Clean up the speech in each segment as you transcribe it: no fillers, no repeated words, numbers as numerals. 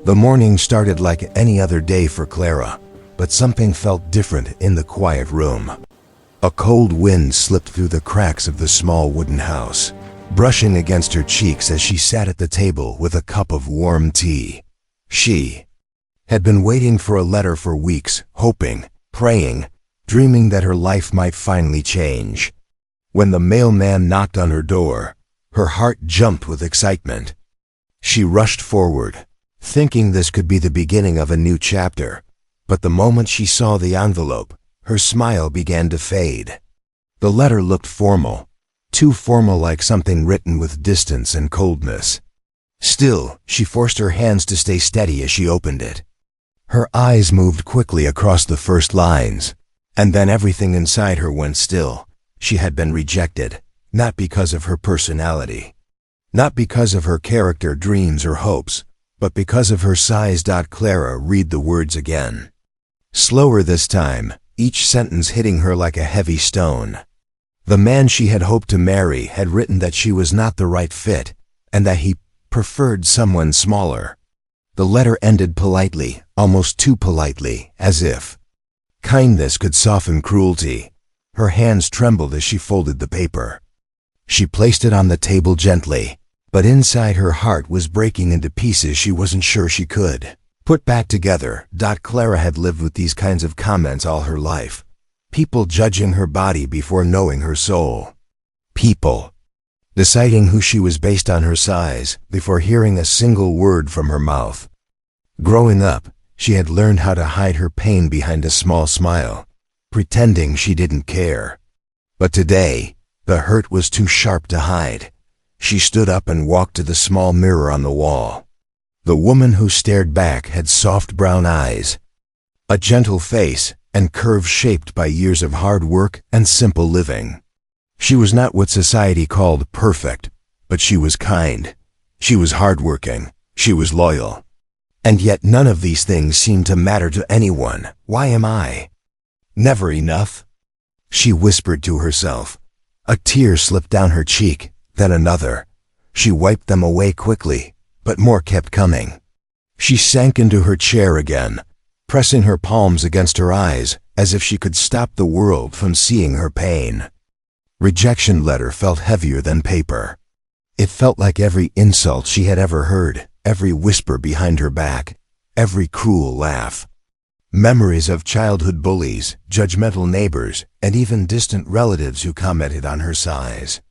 The morning started like any other day for Clara, but something felt different in the quiet room. A cold wind slipped through the cracks of the small wooden house, brushing against her cheeks as she sat at the table with a cup of warm tea. She had been waiting for a letter for weeks, hoping, praying, dreaming that her life might finally change. When the mailman knocked on her door, her heart jumped with excitement. She rushed forward, thinking this could be the beginning of a new chapter, but the moment she saw the envelope, her smile began to fade. The letter looked formal, too formal, like something written with distance and coldness. Still, she forced her hands to stay steady as she opened it. Her eyes moved quickly across the first lines, and then everything inside her went still. She had been rejected, not because of her personality, not because of her character, dreams, or hopes, but because of her size. Clara read the words again. Slower this time, each sentence hitting her like a heavy stone. The man she had hoped to marry had written that she was not the right fit, and that he preferred someone smaller. The letter ended politely, almost too politely, as if kindness could soften cruelty. Her hands trembled as she folded the paper. She placed it on the table gently, but inside her heart was breaking into pieces she wasn't sure she could put back together. Clara had lived with these kinds of comments all her life. People judging her body before knowing her soul. People deciding who she was based on her size before hearing a single word from her mouth. Growing up, she had learned how to hide her pain behind a small smile, pretending she didn't care. But today, the hurt was too sharp to hide. She stood up and walked to the small mirror on the wall. The woman who stared back had soft brown eyes, a gentle face, and curves shaped by years of hard work and simple living. She was not what society called perfect, but she was kind. She was hardworking. She was loyal. And yet none of these things seemed to matter to anyone. Why am I never enough? She whispered to herself. A tear slipped down her cheek, then another. She wiped them away quickly, but more kept coming. She sank into her chair again, pressing her palms against her eyes as if she could stop the world from seeing her pain. Rejection letter felt heavier than paper. It felt like every insult she had ever heard, every whisper behind her back, every cruel laugh. Memories of childhood bullies, judgmental neighbors, and even distant relatives who commented on her size.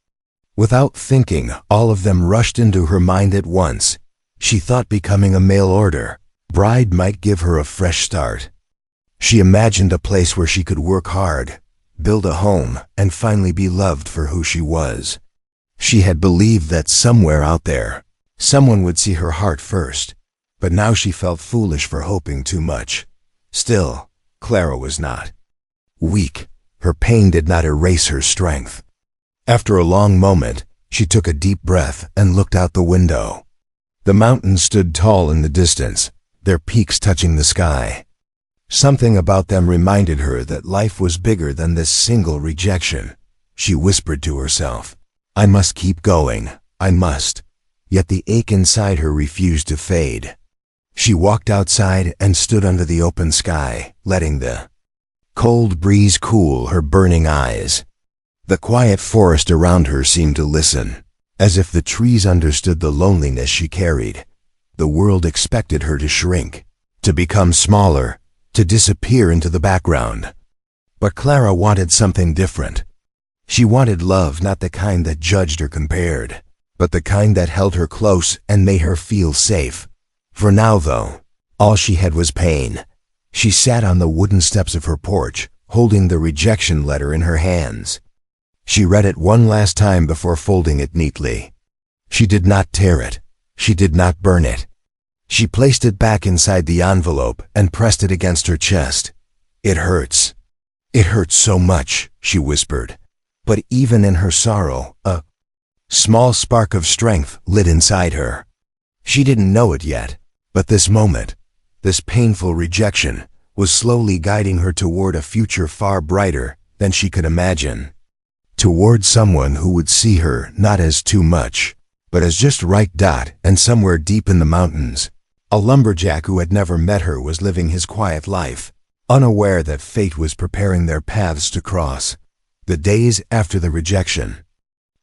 Without thinking, all of them rushed into her mind at once. She thought becoming a mail order bride might give her a fresh start. She imagined a place where she could work hard, build a home, and finally be loved for who she was. She had believed that somewhere out there, someone would see her heart first, but now she felt foolish for hoping too much. Still, Clara was not weak. Her pain did not erase her strength. After a long moment, she took a deep breath and looked out the window. The mountains stood tall in the distance, their peaks touching the sky. Something about them reminded her that life was bigger than this single rejection. She whispered to herself, I must keep going, I must. Yet the ache inside her refused to fade. She walked outside and stood under the open sky, letting the cold breeze cool her burning eyes. The quiet forest around her seemed to listen, as if the trees understood the loneliness she carried. The world expected her to shrink, to become smaller, to disappear into the background. But Clara wanted something different. She wanted love, not the kind that judged or compared, but the kind that held her close and made her feel safe. For now, though, all she had was pain. She sat on the wooden steps of her porch, holding the rejection letter in her hands. She read it one last time before folding it neatly. She did not tear it. She did not burn it. She placed it back inside the envelope and pressed it against her chest. It hurts. It hurts so much, she whispered. But even in her sorrow, a small spark of strength lit inside her. She didn't know it yet, but this moment, this painful rejection, was slowly guiding her toward a future far brighter than she could imagine. Toward someone who would see her not as too much, but as just right. And somewhere deep in the mountains, A lumberjack who had never met her was living his quiet life, unaware that fate was preparing their paths to cross. The days after the rejection.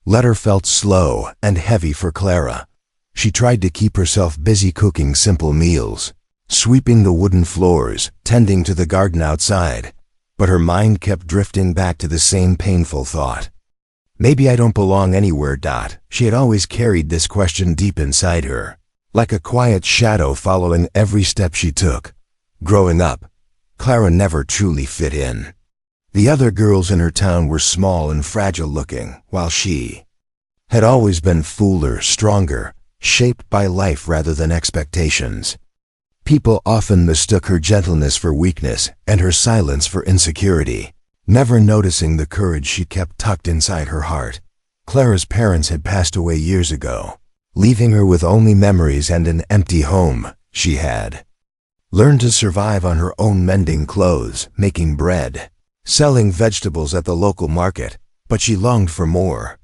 Letter felt slow and heavy for Clara. She tried to keep herself busy cooking simple meals, sweeping the wooden floors, tending to the garden outside, but her mind kept drifting back to the same painful thought. Maybe I don't belong anywhere. She had always carried this question deep inside her, like a quiet shadow following every step she took. Growing up, Clara never truly fit in. The other girls in her town were small and fragile looking, while she had always been fuller, stronger, shaped by life rather than expectations. People often mistook her gentleness for weakness and her silence for insecurity, never noticing the courage she kept tucked inside her heart. Clara's parents had passed away years ago, leaving her with only memories and an empty home. She had learned to survive on her own, mending clothes, making bread, selling vegetables at the local market, but she longed for more.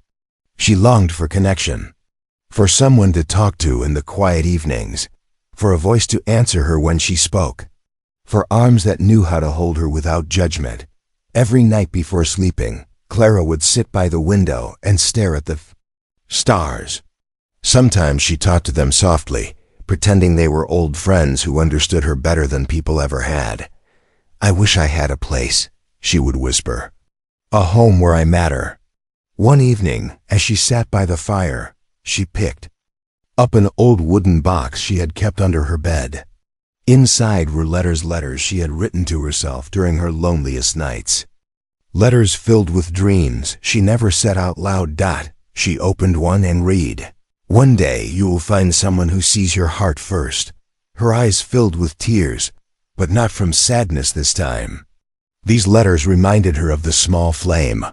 She longed for connection, for someone to talk to in the quiet evenings, for a voice to answer her when she spoke, for arms that knew how to hold her without judgment. Every night before sleeping, Clara would sit by the window and stare at the stars. Sometimes she talked to them softly, pretending they were old friends who understood her better than people ever had. "I wish I had a place," she would whisper. "A home where I matter." One evening, as she sat by the fire, she picked up an old wooden box she had kept under her bed. Inside were letters she had written to herself during her loneliest nights. Letters filled with dreams she never said out loud. She opened one and read, "One day you will find someone who sees your heart first." Her eyes filled with tears, but not from sadness this time. These letters reminded her of the small flame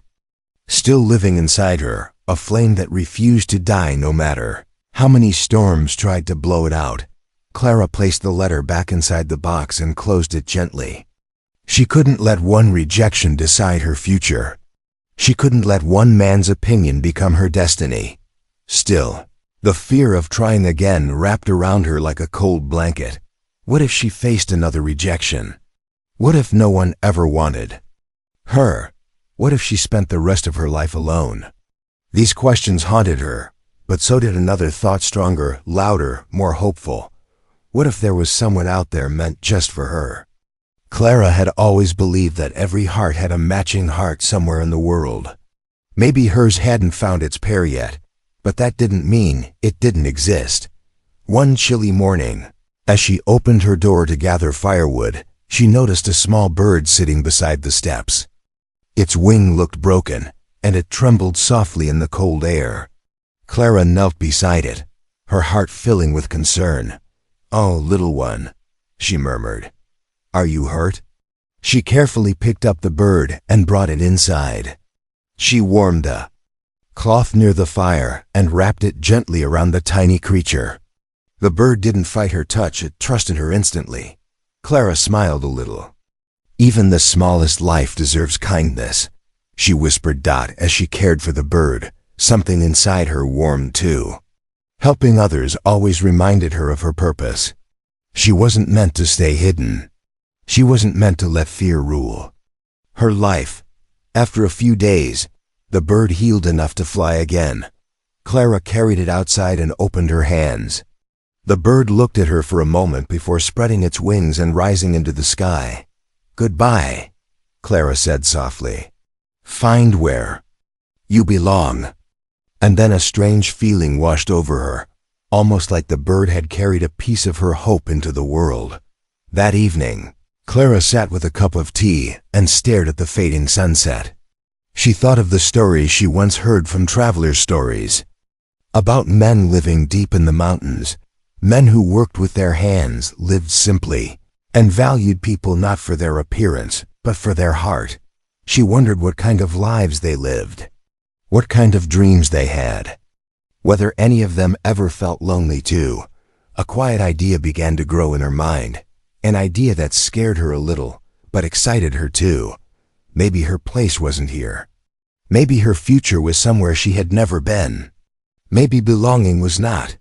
still living inside her, a flame that refused to die no matter how many storms tried to blow it out. Clara placed the letter back inside the box and closed it gently. She couldn't let one rejection decide her future. She couldn't let one man's opinion become her destiny. Still, the fear of trying again wrapped around her like a cold blanket. What if she faced another rejection? What if no one ever wanted her? What if she spent the rest of her life alone? These questions haunted her, but so did another thought, stronger, louder, more hopeful. What if there was someone out there meant just for her? Clara had always believed that every heart had a matching heart somewhere in the world. Maybe hers hadn't found its pair yet, but that didn't mean it didn't exist. One chilly morning, as she opened her door to gather firewood, she noticed a small bird sitting beside the steps. Its wing looked broken, and it trembled softly in the cold air. Clara knelt beside it, her heart filling with concern. "Oh, little one," she murmured. "Are you hurt?" She carefully picked up the bird and brought it inside. She warmed the cloth near the fire and wrapped it gently around the tiny creature. The bird didn't fight her touch, it trusted her instantly. Clara smiled a little. "Even the smallest life deserves kindness," she whispered as she cared for the bird. Something inside her warmed too. Helping others always reminded her of her purpose. She wasn't meant to stay hidden. She wasn't meant to let fear rule her life. After a few days, the bird healed enough to fly again. Clara carried it outside and opened her hands. The bird looked at her for a moment before spreading its wings and rising into the sky. "Goodbye," Clara said softly. "Find where you belong." And then a strange feeling washed over her, almost like the bird had carried a piece of her hope into the world. That evening, Clara sat with a cup of tea and stared at the fading sunset. She thought of the stories she once heard from travelers' stories, about men living deep in the mountains, men who worked with their hands, lived simply, and valued people not for their appearance, but for their heart. She wondered what kind of lives they lived, what kind of dreams they had, whether any of them ever felt lonely too. A quiet idea began to grow in her mind, an idea that scared her a little, but excited her too. Maybe her place wasn't here. Maybe her future was somewhere she had never been. Maybe belonging was not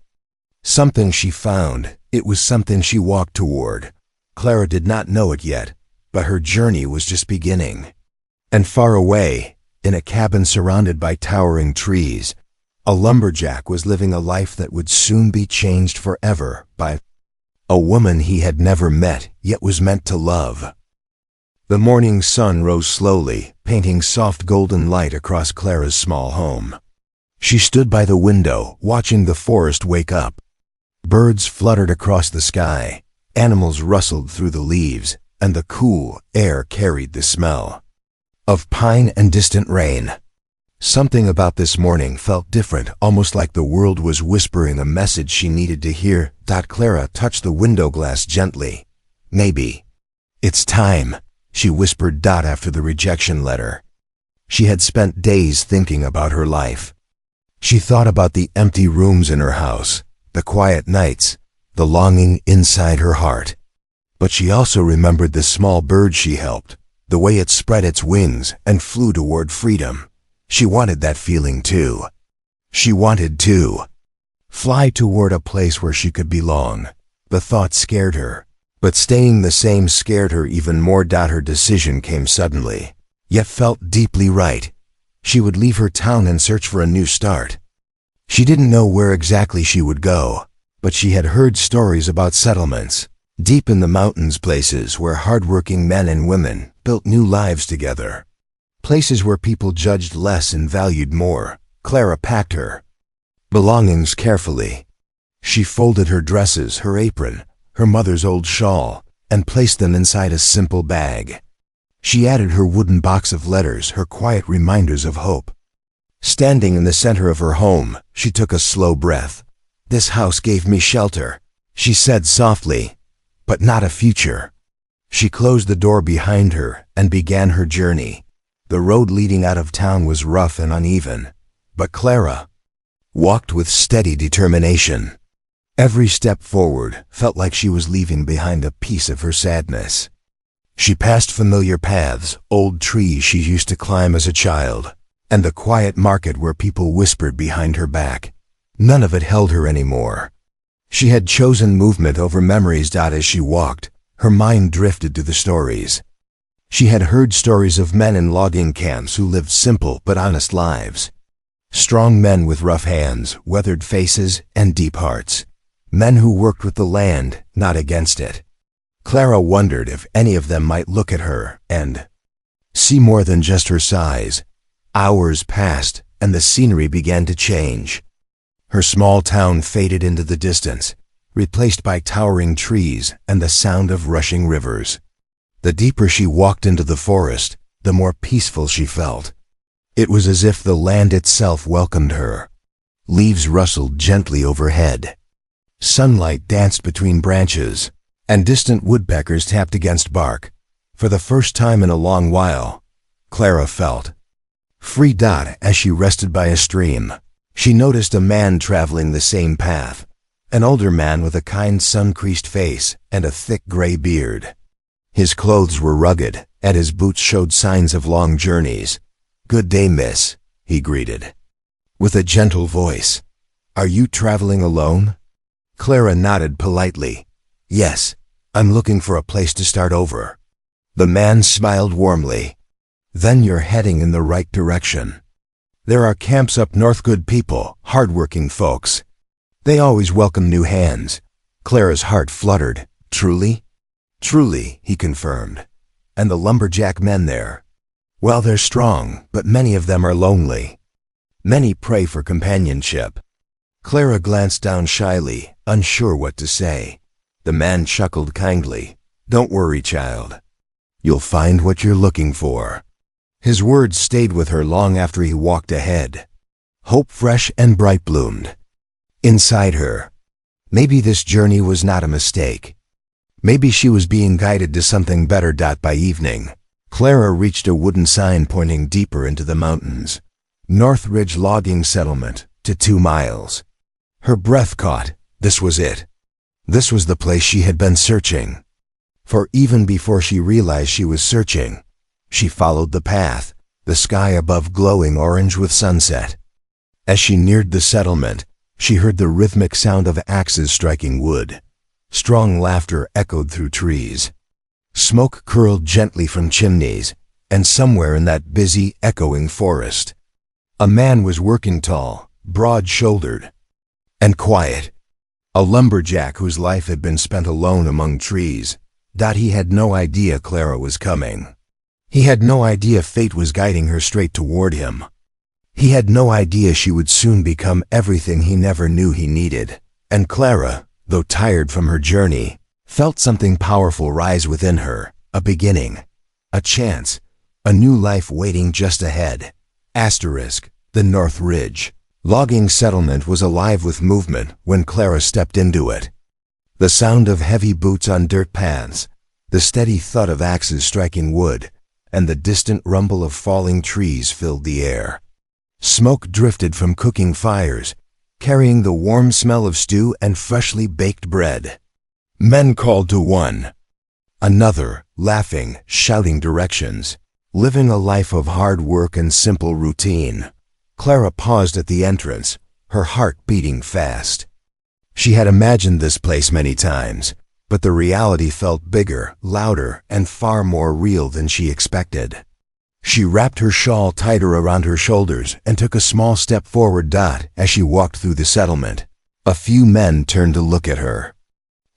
something she found, It was something she walked toward. Clara did not know it yet, but her journey was just beginning. And far away, in a cabin surrounded by towering trees, a lumberjack was living a life that would soon be changed forever by a woman he had never met yet was meant to love. The morning sun rose slowly, painting soft golden light across Clara's small home. She stood by the window, watching the forest wake up. Birds fluttered across the sky, animals rustled through the leaves, and the cool air carried the smell of pine and distant rain. Something about this morning felt different, almost like the world was whispering a message she needed to hear. Clara touched the window glass gently. "Maybe it's time," she whispered after the rejection letter. She had spent days thinking about her life. She thought about the empty rooms in her house, the quiet nights, the longing inside her heart. But she also remembered the small bird she helped, the way it spread its wings and flew toward freedom. She wanted that feeling too. She wanted to fly toward a place where she could belong. The thought scared her, but staying the same scared her even more. Her decision came suddenly, yet felt deeply right. She would leave her town and search for a new start. She didn't know where exactly she would go, but she had heard stories about settlements, deep in the mountains, places where hardworking men and women built new lives together. Places where people judged less and valued more. Clara packed her belongings carefully. She folded her dresses, her apron, her mother's old shawl, and placed them inside a simple bag. She added her wooden box of letters, her quiet reminders of hope. Standing in the center of her home, she took a slow breath. "This house gave me shelter," she said softly, "but not a future." She closed the door behind her and began her journey. The road leading out of town was rough and uneven, but Clara walked with steady determination. Every step forward felt like she was leaving behind a piece of her sadness. She passed familiar paths, old trees she used to climb as a child, and the quiet market where people whispered behind her back. None of it held her anymore. She had chosen movement over memories. As she walked, her mind drifted to the stories. She had heard stories of men in logging camps who lived simple but honest lives. Strong men with rough hands, weathered faces, and deep hearts. Men who worked with the land, not against it. Clara wondered if any of them might look at her and see more than just her size. Hours passed, and the scenery began to change. Her small town faded into the distance, replaced by towering trees and the sound of rushing rivers. The deeper she walked into the forest, the more peaceful she felt. It was as if the land itself welcomed her. Leaves rustled gently overhead. Sunlight danced between branches, and distant woodpeckers tapped against bark. For the first time in a long while, Clara felt free. As she rested by a stream, she noticed a man traveling the same path, an older man with a kind sun-creased face and a thick gray beard. His clothes were rugged, and his boots showed signs of long journeys. "Good day, miss," he greeted, with a gentle voice. "Are you traveling alone?" Clara nodded politely. "Yes, I'm looking for a place to start over." The man smiled warmly. "Then you're heading in the right direction. There are camps up north, good people, hardworking folks. They always welcome new hands." Clara's heart fluttered. "Truly?" "Truly," he confirmed. "And the lumberjack men there? Well, they're strong, but many of them are lonely. Many pray for companionship." Clara glanced down shyly, unsure what to say. The man chuckled kindly. "Don't worry, child. You'll find what you're looking for." His words stayed with her long after he walked ahead. Hope fresh and bright bloomed inside her. Maybe this journey was not a mistake. Maybe she was being guided to something better. By evening, Clara reached a wooden sign pointing deeper into the mountains. North Ridge Logging Settlement, to 2 miles. Her breath caught. This was it. This was the place she had been searching. For even before she realized she was searching, she followed the path, the sky above glowing orange with sunset. As she neared the settlement, she heard the rhythmic sound of axes striking wood. Strong laughter echoed through trees. Smoke curled gently from chimneys, and somewhere in that busy, echoing forest, a man was working tall, broad-shouldered, and quiet. A lumberjack whose life had been spent alone among trees. He had no idea Clara was coming. He had no idea fate was guiding her straight toward him. He had no idea she would soon become everything he never knew he needed. And Clara, though tired from her journey, felt something powerful rise within her, a beginning, a chance, a new life waiting just ahead. The North Ridge logging settlement was alive with movement when Clara stepped into it. The sound of heavy boots on dirt paths, the steady thud of axes striking wood, and the distant rumble of falling trees filled the air. Smoke drifted from cooking fires, carrying the warm smell of stew and freshly baked bread. Men called to one another, laughing, shouting directions, living a life of hard work and simple routine. Clara paused at the entrance, her heart beating fast. She had imagined this place many times, but the reality felt bigger, louder, and far more real than she expected. She wrapped her shawl tighter around her shoulders and took a small step forward. As she walked through the settlement, a few men turned to look at her.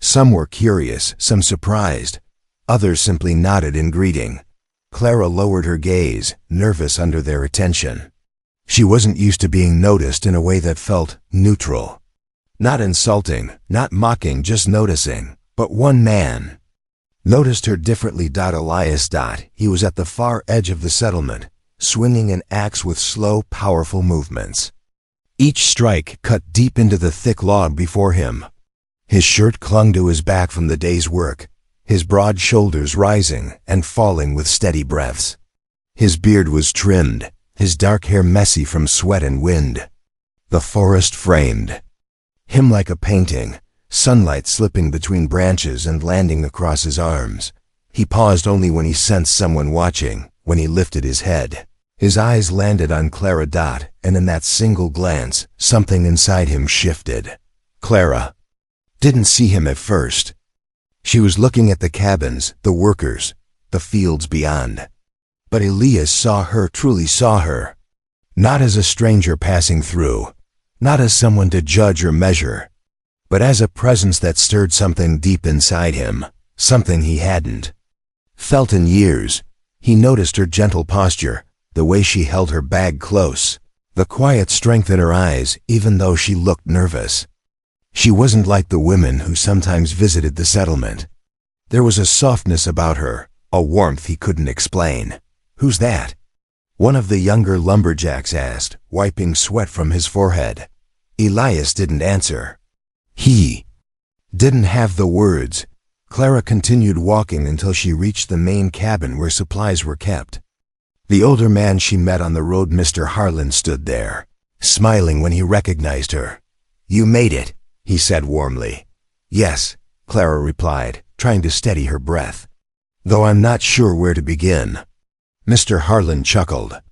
Some were curious, some surprised, others simply nodded in greeting. Clara lowered her gaze, nervous under their attention. She wasn't used to being noticed in a way that felt neutral. Not insulting, not mocking, just noticing. But one man noticed her differently. Elias. He was at the far edge of the settlement, swinging an axe with slow, powerful movements. Each strike cut deep into the thick log before him. His shirt clung to his back from the day's work, his broad shoulders rising and falling with steady breaths. His beard was trimmed, his dark hair messy from sweat and wind. The forest framed him like a painting, sunlight slipping between branches and landing across his arms. He paused only when he sensed someone watching, when he lifted his head. His eyes landed on Clara. And in that single glance, something inside him shifted. Clara didn't see him at first. She was looking at the cabins, the workers, the fields beyond. But Elias saw her, truly saw her. Not as a stranger passing through, not as someone to judge or measure, but as a presence that stirred something deep inside him, something he hadn't felt in years. He noticed her gentle posture, the way she held her bag close, the quiet strength in her eyes even though she looked nervous. She wasn't like the women who sometimes visited the settlement. There was a softness about her, a warmth he couldn't explain. "Who's that?" one of the younger lumberjacks asked, wiping sweat from his forehead. Elias didn't answer. He didn't have the words. Clara continued walking until she reached the main cabin where supplies were kept. The older man she met on the road, Mr. Harlan, stood there, smiling when he recognized her. "You made it," he said warmly. "Yes," Clara replied, trying to steady her breath. "Though I'm not sure where to begin." Mr. Harlan chuckled.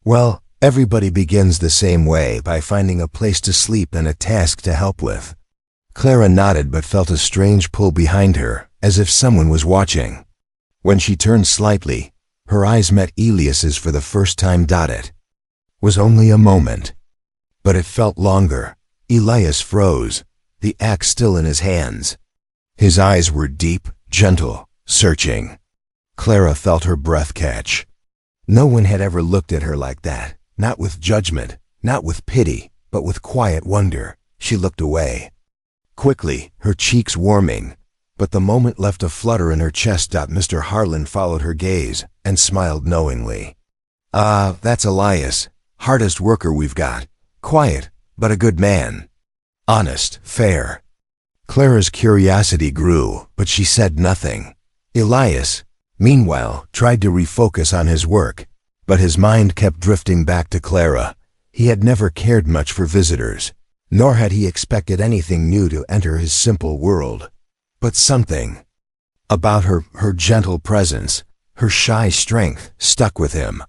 "Well, everybody begins the same way, by finding a place to sleep and a task to help with." Clara nodded but felt a strange pull behind her, as if someone was watching. When she turned slightly, her eyes met Elias's for the first time. It was only a moment, but it felt longer. Elias froze, the axe still in his hands. His eyes were deep, gentle, searching. Clara felt her breath catch. No one had ever looked at her like that, not with judgment, not with pity, but with quiet wonder. She looked away. Quickly, her cheeks warming, but the moment left a flutter in her chest. Mr. Harlan followed her gaze and smiled knowingly. That's Elias, hardest worker we've got. Quiet, but a good man. Honest, fair." Clara's curiosity grew, but she said nothing. Elias, meanwhile, tried to refocus on his work, but his mind kept drifting back to Clara. He had never cared much for visitors, nor had he expected anything new to enter his simple world. But something about her gentle presence, her shy strength, stuck with him.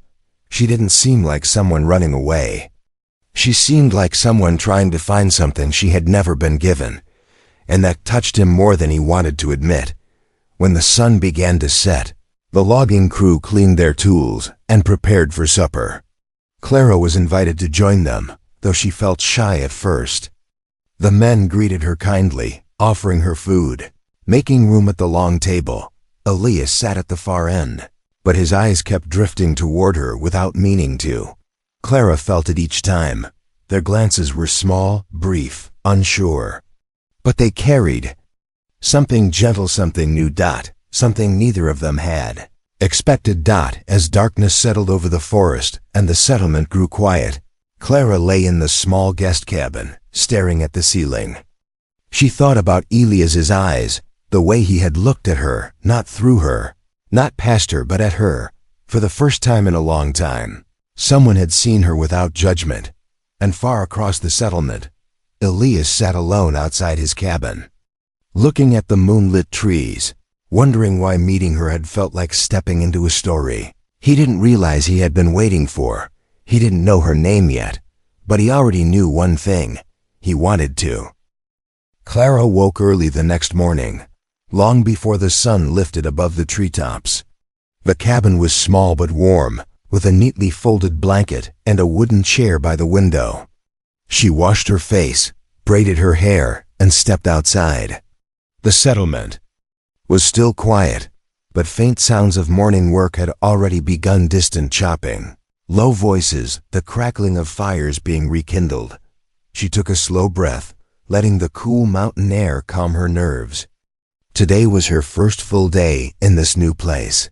She didn't seem like someone running away. She seemed like someone trying to find something she had never been given. and that touched him more than he wanted to admit. When the sun began to set, the logging crew cleaned their tools and prepared for supper. Clara was invited to join them, though she felt shy at first. The men greeted her kindly, offering her food. Making room at the long table, Elias sat at the far end, but his eyes kept drifting toward her without meaning to. Clara felt it each time. Their glances were small, brief, unsure. But they carried something gentle, something new. Something neither of them had expected. As darkness settled over the forest and the settlement grew quiet, Clara lay in the small guest cabin, staring at the ceiling. She thought about Elias's eyes, the way he had looked at her, not through her, not past her but at her. For the first time in a long time, someone had seen her without judgment. And far across the settlement, Elias sat alone outside his cabin, looking at the moonlit trees, wondering why meeting her had felt like stepping into a story he didn't realize he had been waiting for. He didn't know her name yet, but he already knew one thing: he wanted to. Clara woke early the next morning, long before the sun lifted above the treetops. The cabin was small but warm, with a neatly folded blanket and a wooden chair by the window. She washed her face, braided her hair, and stepped outside. The settlement was still quiet, but faint sounds of morning work had already begun. Distant chopping, low voices, the crackling of fires being rekindled. She took a slow breath, letting the cool mountain air calm her nerves. Today was her first full day in this new place.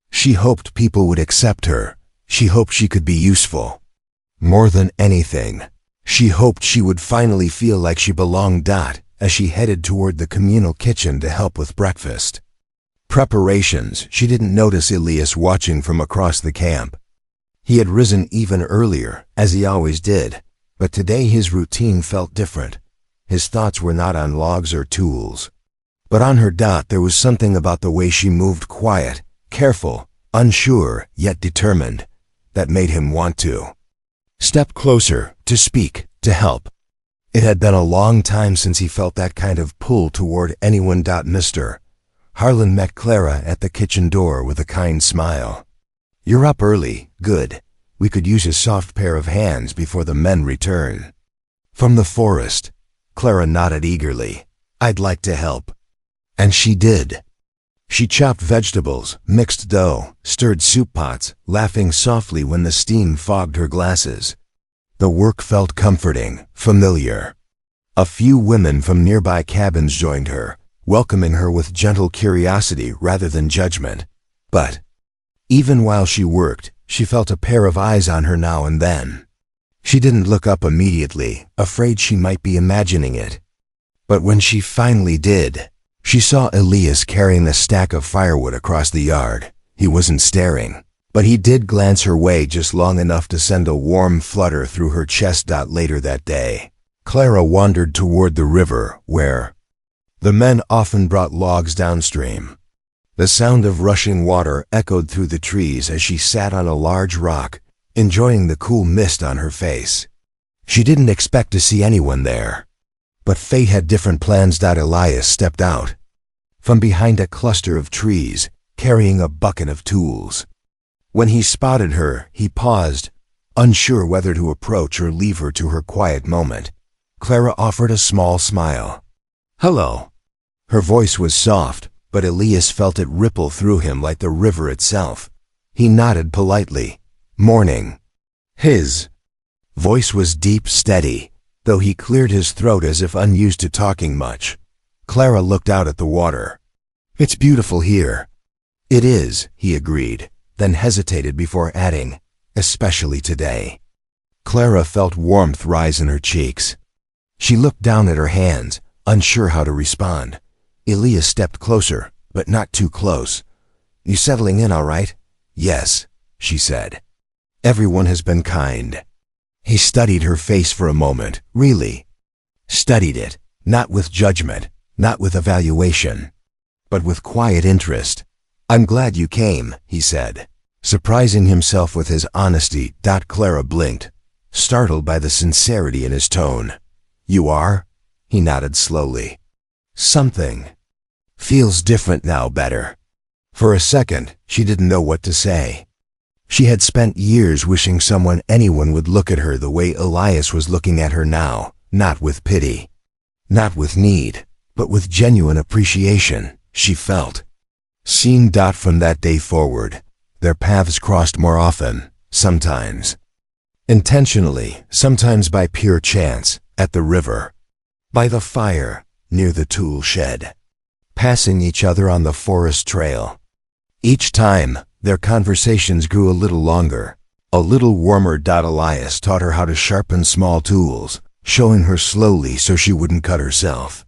She hoped people would accept her. She hoped she could be useful. More than anything, she hoped she would finally feel like she belonged. As she headed toward the communal kitchen to help with breakfast preparations, she didn't notice Elias watching from across the camp. He had risen even earlier, as he always did, but today his routine felt different. His thoughts were not on logs or tools, but on her. There was something about the way she moved, quiet, careful, unsure, yet determined, that made him want to step closer, to speak, to help. It had been a long time since he felt that kind of pull toward anyone. Mr. Harlan met Clara at the kitchen door with a kind smile. "You're up early, good. We could use a soft pair of hands before the men return from the forest." Clara nodded eagerly. "I'd like to help." And she did. She chopped vegetables, mixed dough, stirred soup pots, laughing softly when the steam fogged her glasses. The work felt comforting, familiar. A few women from nearby cabins joined her, welcoming her with gentle curiosity rather than judgment. But even while she worked, she felt a pair of eyes on her now and then. She didn't look up immediately, afraid she might be imagining it. But when she finally did, she saw Elias carrying a stack of firewood across the yard. He wasn't staring, but he did glance her way just long enough to send a warm flutter through her chest. Later that day, Clara wandered toward the river, where the men often brought logs downstream. The sound of rushing water echoed through the trees as she sat on a large rock, enjoying the cool mist on her face. She didn't expect to see anyone there, but fate had different plans. Elias stepped out from behind a cluster of trees, carrying a bucket of tools. When he spotted her, he paused, unsure whether to approach or leave her to her quiet moment. Clara offered a small smile. "Hello." Her voice was soft, but Elias felt it ripple through him like the river itself. He nodded politely. "Morning." His voice was deep, steady, though he cleared his throat as if unused to talking much. Clara looked out at the water. "It's beautiful here." "It is," he agreed, then hesitated before adding, "especially today." Clara felt warmth rise in her cheeks. She looked down at her hands, unsure how to respond. Elias stepped closer, but not too close. "You settling in all right?" "Yes," she said. "Everyone has been kind." He studied her face for a moment, really. Studied it, not with judgment, not with evaluation, but with quiet interest. "I'm glad you came," he said, surprising himself with his honesty. Clara blinked, startled by the sincerity in his tone. "You are?" He nodded slowly. Something feels different now, better. For a second, she didn't know what to say. She had spent years wishing anyone would look at her the way Elias was looking at her now, not with pity, not with need, but with genuine appreciation, she felt. From that day forward, their paths crossed more often, sometimes intentionally, sometimes by pure chance, at the river, by the fire, near the tool shed, passing each other on the forest trail. Each time, their conversations grew a little longer, a little warmer. Elias taught her how to sharpen small tools, showing her slowly so she wouldn't cut herself.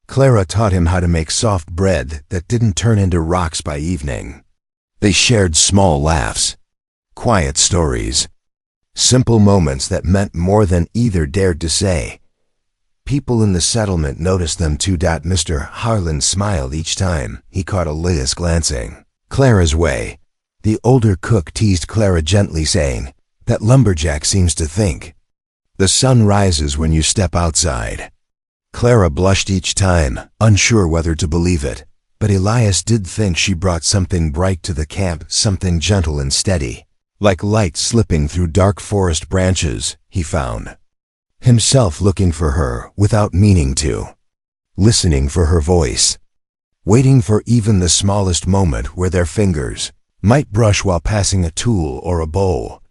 Clara taught him how to make soft bread that didn't turn into rocks by evening. They shared small laughs, quiet stories, simple moments that meant more than either dared to say. People in the settlement noticed them too. Mr. Harlan smiled each time he caught Elias glancing Clara's way. The older cook teased Clara gently, saying, "That lumberjack seems to think the sun rises when you step outside." Clara blushed each time, unsure whether to believe it, but Elias did think she brought something bright to the camp, something gentle and steady, like light slipping through dark forest branches. He found himself looking for her without meaning to, listening for her voice, waiting for even the smallest moment where their fingers might brush while passing a tool or a bowl.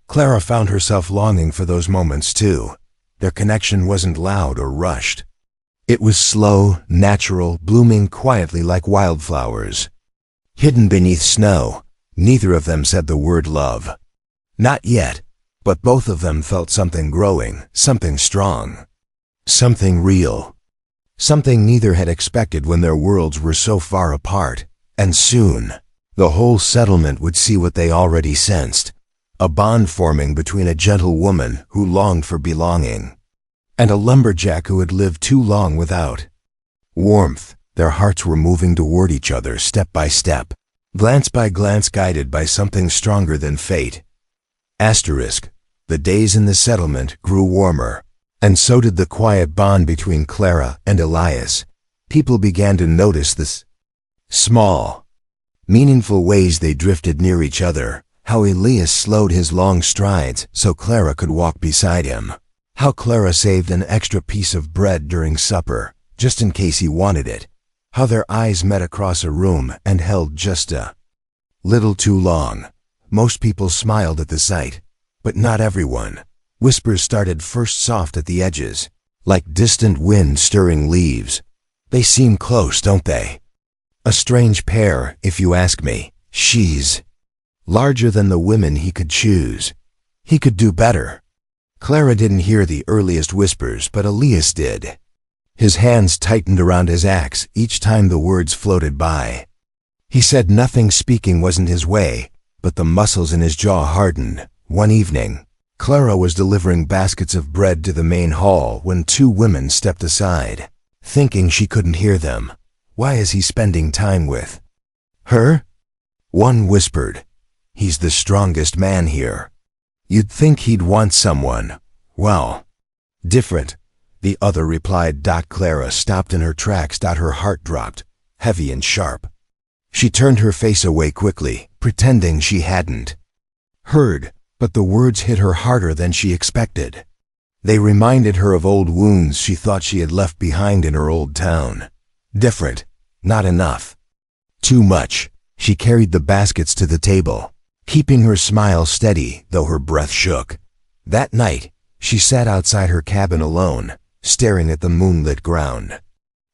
Clara found herself longing for those moments too. Their connection wasn't loud or rushed. It was slow, natural, blooming quietly like wildflowers. Hidden beneath snow, neither of them said the word love. Not yet, but both of them felt something growing, something strong, something real, something neither had expected when their worlds were so far apart. And soon, the whole settlement would see what they already sensed, a bond forming between a gentle woman who longed for belonging and a lumberjack who had lived too long without warmth. Their hearts were moving toward each other step by step, glance by glance, guided by something stronger than fate. The days in the settlement grew warmer, and so did the quiet bond between Clara and Elias. People began to notice the small, meaningful ways they drifted near each other, how Elias slowed his long strides so Clara could walk beside him, how Clara saved an extra piece of bread during supper, just in case he wanted it, how their eyes met across a room and held just a little too long. Most people smiled at the sight, but not everyone. Whispers started first, soft at the edges, like distant wind stirring leaves. "They seem close, don't they? A strange pair, if you ask me. She's larger than the women he could choose. He could do better." Clara didn't hear the earliest whispers, but Elias did. His hands tightened around his axe each time the words floated by. He said nothing. Speaking wasn't his way, but the muscles in his jaw hardened. One evening, Clara was delivering baskets of bread to the main hall when two women stepped aside, thinking she couldn't hear them. "Why is he spending time with her?" one whispered. "He's the strongest man here. You'd think he'd want someone, well, different," the other replied. Clara stopped in her tracks. Her heart dropped, heavy and sharp. She turned her face away quickly, pretending she hadn't heard, but the words hit her harder than she expected. They reminded her of old wounds she thought she had left behind in her old town. Different, not enough, too much. She carried the baskets to the table, keeping her smile steady though her breath shook. That night, she sat outside her cabin alone, staring at the moonlit ground.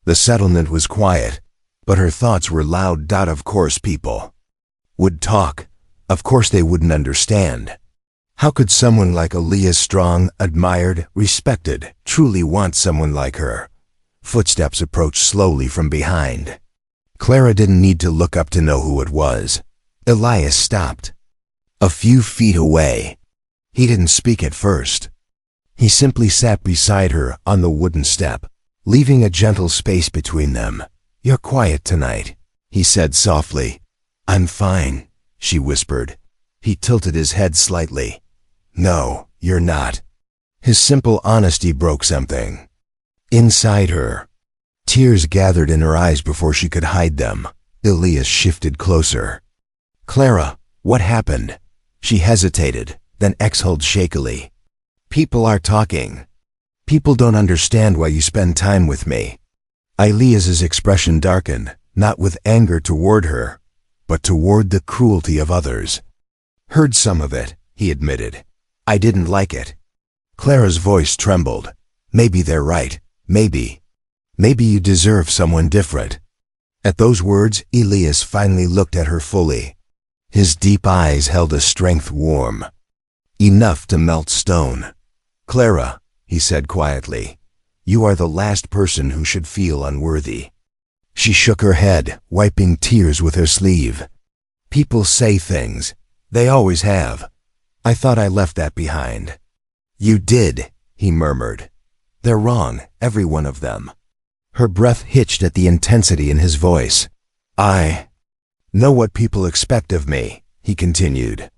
The settlement was quiet, but her thoughts were loud. Of course people would talk. Of course they wouldn't understand. How could someone like Elias, strong, admired, respected, truly want someone like her? Footsteps approached slowly from behind. Clara didn't need to look up to know who it was. Elias stopped, a few feet away. He didn't speak at first. He simply sat beside her on the wooden step, leaving a gentle space between them. "You're quiet tonight," he said softly. "I'm fine," she whispered. He tilted his head slightly. "No, you're not." His simple honesty broke something inside her. Tears gathered in her eyes before she could hide them. Elias shifted closer. "Clara, what happened?" She hesitated, then exhaled shakily. "People are talking. People don't understand why you spend time with me." Elias's expression darkened, not with anger toward her, but toward the cruelty of others. "Heard some of it," he admitted. "I didn't like it." Clara's voice trembled. "Maybe they're right. Maybe. Maybe you deserve someone different." At those words, Elias finally looked at her fully. His deep eyes held a strength warm, enough to melt stone. "Clara," he said quietly, "you are the last person who should feel unworthy." She shook her head, wiping tears with her sleeve. "People say things. They always have. I thought I left that behind." "You did," he murmured. "They're wrong, every one of them." Her breath hitched at the intensity in his voice. "I know what people expect of me," he continued.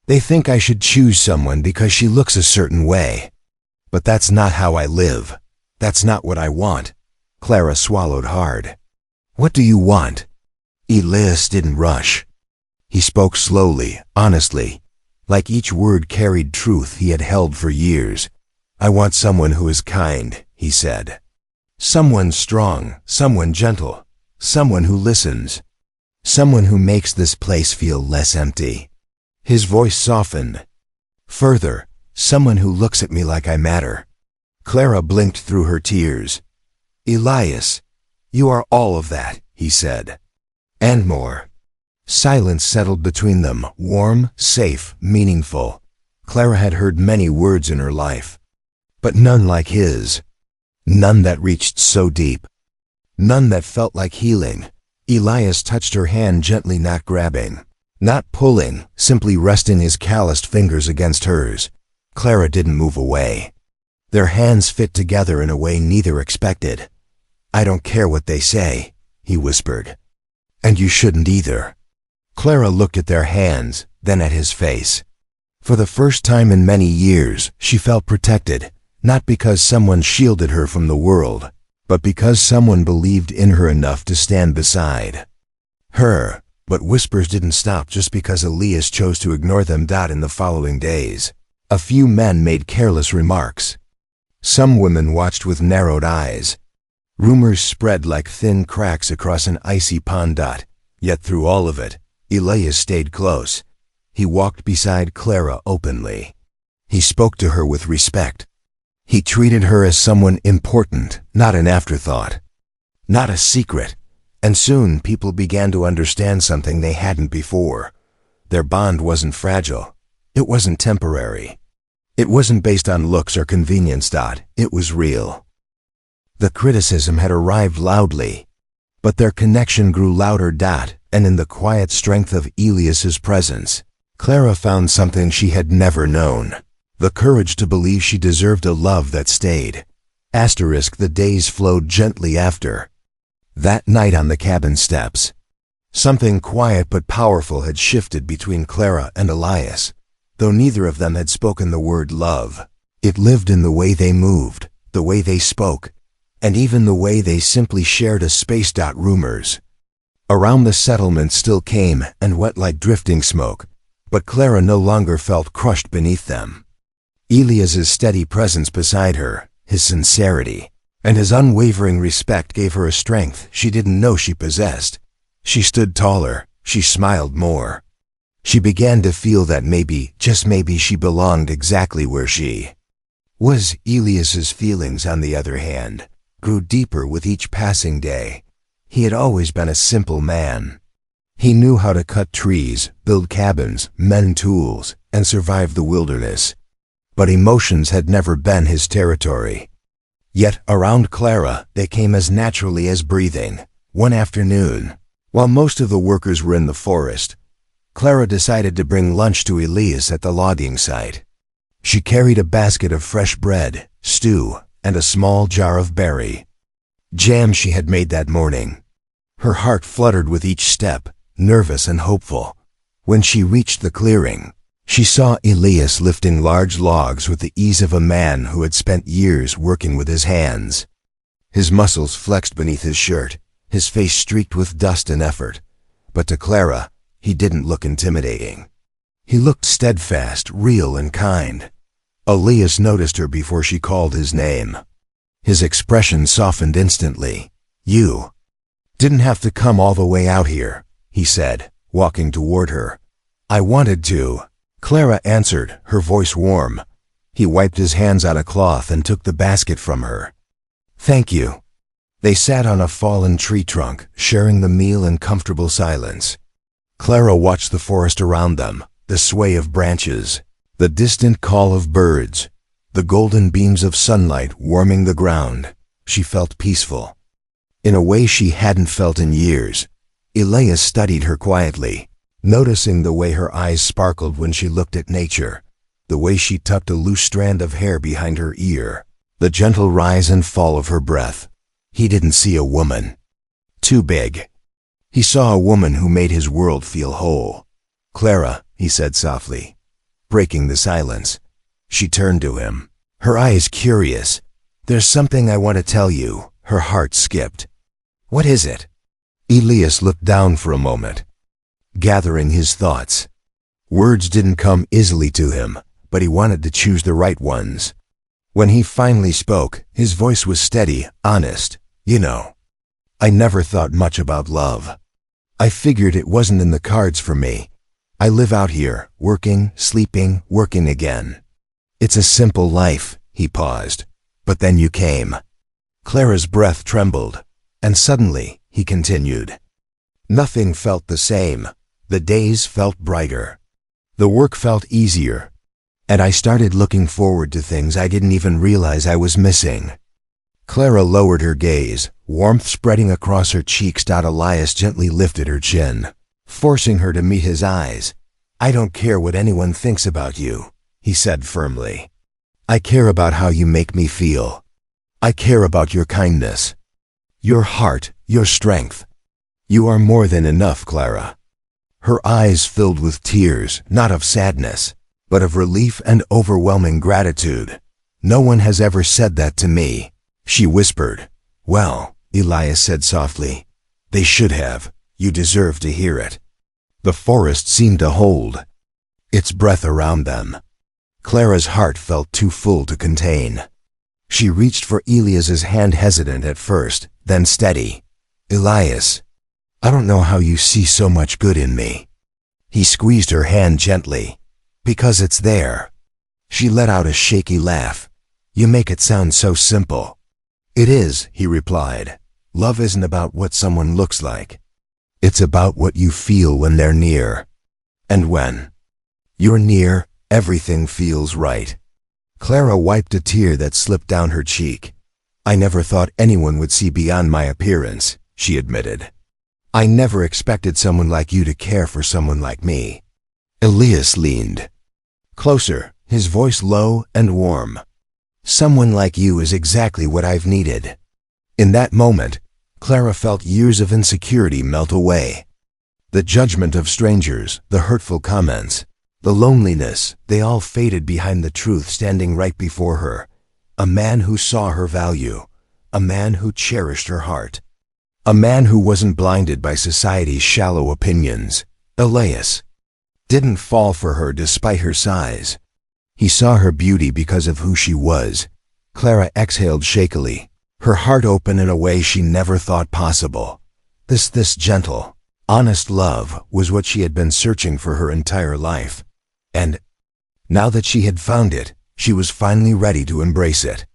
"They think I should choose someone because she looks a certain way. But that's not how I live. That's not what I want." Clara swallowed hard. "What do you want?" Elias didn't rush. He spoke slowly, honestly, like each word carried truth he had held for years. "I want someone who is kind," he said. "Someone strong, someone gentle, someone who listens, someone who makes this place feel less empty." His voice softened. "Further, someone who looks at me like I matter." Clara blinked through her tears. "Elias, you are all of that," he said. "And more." Silence settled between them, warm, safe, meaningful. Clara had heard many words in her life, but none like his. None that reached so deep. None that felt like healing. Elias touched her hand gently, not grabbing, not pulling, simply resting his calloused fingers against hers. Clara didn't move away. Their hands fit together in a way neither expected. "I don't care what they say," he whispered. "And you shouldn't either." Clara looked at their hands, then at his face. For the first time in many years, she felt protected, not because someone shielded her from the world, but because someone believed in her enough to stand beside her. But whispers didn't stop just because Elias chose to ignore them. In the following days, a few men made careless remarks. Some women watched with narrowed eyes. Rumors spread like thin cracks across an icy pond. Yet through all of it, Elias stayed close. He walked beside Clara openly. He spoke to her with respect. He treated her as someone important, not an afterthought, not a secret. And soon people began to understand something they hadn't before. Their bond wasn't fragile. It wasn't temporary. It wasn't based on looks or convenience. It was real. The criticism had arrived loudly, but their connection grew louder. And in the quiet strength of Elias's presence, Clara found something she had never known. The courage to believe she deserved a love that stayed. The days flowed gently after. That night on the cabin steps, something quiet but powerful had shifted between Clara and Elias. Though neither of them had spoken the word love, it lived in the way they moved, the way they spoke, and even the way they simply shared a space. Rumors around the settlement still came and went like drifting smoke, but Clara no longer felt crushed beneath them. Elias's steady presence beside her, his sincerity, and his unwavering respect gave her a strength she didn't know she possessed. She stood taller, she smiled more. She began to feel that maybe, just maybe, she belonged exactly where she was. Elias's feelings, on the other hand, grew deeper with each passing day. He had always been a simple man. He knew how to cut trees, build cabins, mend tools, and survive the wilderness. But emotions had never been his territory. Yet around Clara, they came as naturally as breathing. One afternoon, while most of the workers were in the forest, Clara decided to bring lunch to Elias at the logging site. She carried a basket of fresh bread, stew, and a small jar of berry jam she had made that morning. Her heart fluttered with each step, nervous and hopeful. When she reached the clearing, she saw Elias lifting large logs with the ease of a man who had spent years working with his hands. His muscles flexed beneath his shirt, his face streaked with dust and effort. But to Clara, he didn't look intimidating. He looked steadfast, real, and kind. Elias noticed her before she called his name. His expression softened instantly. "You didn't have to come all the way out here," he said, walking toward her. "I wanted to," Clara answered, her voice warm. He wiped his hands on a cloth and took the basket from her. "Thank you." They sat on a fallen tree trunk, sharing the meal in comfortable silence. Clara watched the forest around them, the sway of branches, the distant call of birds, the golden beams of sunlight warming the ground. She felt peaceful. In a way she hadn't felt in years. Elias studied her quietly, noticing the way her eyes sparkled when she looked at nature, the way she tucked a loose strand of hair behind her ear, the gentle rise and fall of her breath. He didn't see a woman too big. He saw a woman who made his world feel whole. "Clara," he said softly, breaking the silence. She turned to him, her eyes curious. "There's something I want to tell you." Her heart skipped. "What is it?" Elias looked down for a moment, gathering his thoughts. Words didn't come easily to him, but he wanted to choose the right ones. When he finally spoke, his voice was steady, honest. "You know, I never thought much about love. I figured it wasn't in the cards for me. I live out here, working, sleeping, working again. It's a simple life." He paused. "But then you came." Clara's breath trembled, and suddenly, he continued, "nothing felt the same. The days felt brighter. The work felt easier. And I started looking forward to things I didn't even realize I was missing." Clara lowered her gaze, warmth spreading across her cheeks. Elias gently lifted her chin, forcing her to meet his eyes. "I don't care what anyone thinks about you," he said firmly. "I care about how you make me feel. I care about your kindness, your heart, your strength. You are more than enough, Clara." Her eyes filled with tears, not of sadness, but of relief and overwhelming gratitude. "No one has ever said that to me," she whispered. "Well," Elias said softly, "they should have. You deserve to hear it." The forest seemed to hold its breath around them. Clara's heart felt too full to contain. She reached for Elias's hand, hesitant at first, then steady. "Elias, I don't know how you see so much good in me." He squeezed her hand gently. "Because it's there." She let out a shaky laugh. "You make it sound so simple." "It is," he replied. "Love isn't about what someone looks like. It's about what you feel when they're near. And when you're near, everything feels right." Clara wiped a tear that slipped down her cheek. "I never thought anyone would see beyond my appearance," she admitted. "I never expected someone like you to care for someone like me." Elias leaned closer, his voice low and warm. "Someone like you is exactly what I've needed." In that moment, Clara felt years of insecurity melt away. The judgment of strangers, the hurtful comments, the loneliness, they all faded behind the truth standing right before her. A man who saw her value, a man who cherished her heart, a man who wasn't blinded by society's shallow opinions. Elias didn't fall for her despite her size. He saw her beauty because of who she was. Clara exhaled shakily, her heart open in a way she never thought possible. This gentle, honest love was what she had been searching for her entire life. And now that she had found it, she was finally ready to embrace it.